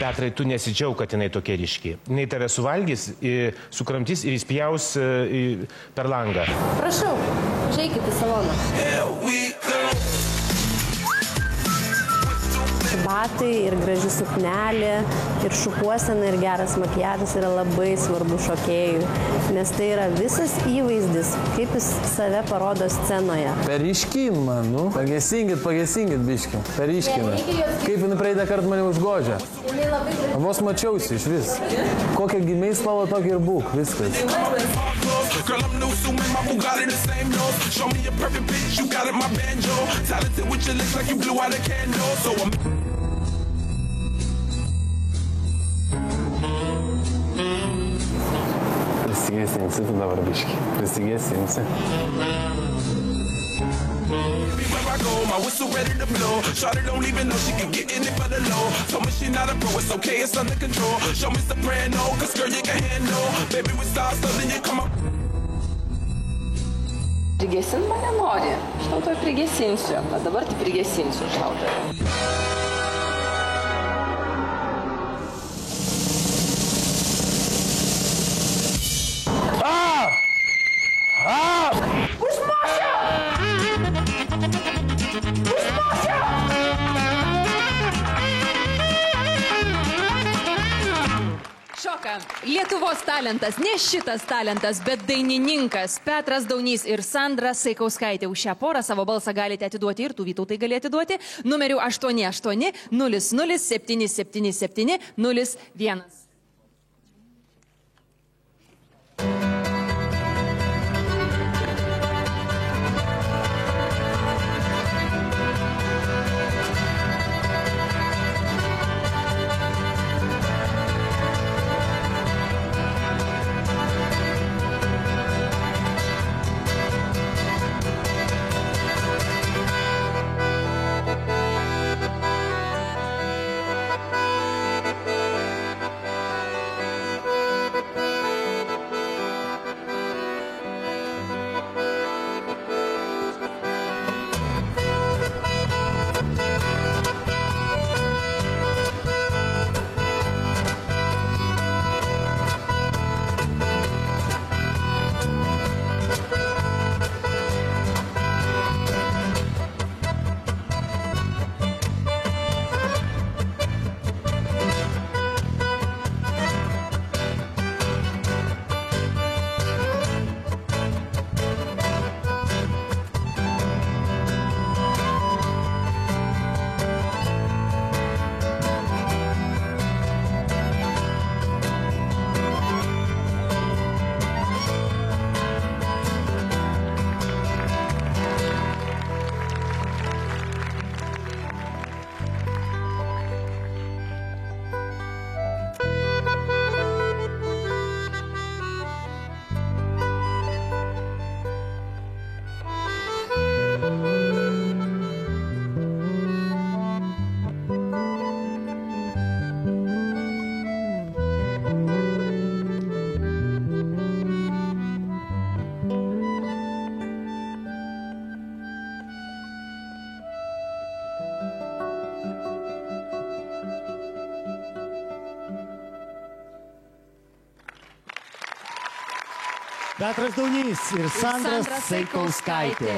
Petrai, tu nesidžiaug, kad jinai tokia ryški. Jinai tave suvalgys, sukramtys ir įspjaus per langą. Prašau, užeikit į saloną. Batai ir graži suknelė, ir šukuosena, ir geras makiažas yra labai svarbu šokėjui, nes tai yra visas įvaizdis, kaip jis save parodo scenoje. Periškin man, nu. Pagesinkit biškin. Periškina. Kaip jinai praeitą kartą mane užgožia. Vos mačiausi iš vis. Kokią gimiai spalvą tokį ir būk. Viskas. Girl, I'm new, so in my Bugatti the same nose. Show me a perfect bitch, you got it, my banjo. Talented with your lips like you blew out a candle. So I'm... Prisigėsinsi tu dabar biški. Prisigėsinsi. Everywhere I go, my whistle ready to blow. Shawty don't even know she can get in it for the low. Told me she not a pro, it's okay, it's under control. Show me soprano, cause girl you can handle. Baby we start something, you come up. Prigesint mane nori. Aš tau to prigesinsiu. O dabar tu prigesinsiu už tau. Lietuvos talentas, ne šitas talentas, bet dainininkas Petras Daunys ir Sandra Saikauskaitė. Už šią porą savo balsą galite atiduoti ir tu, Vytautai, gali atiduoti numeriu 88 00 777 01. Petras Daunys ir Sandra Saikauskaitė.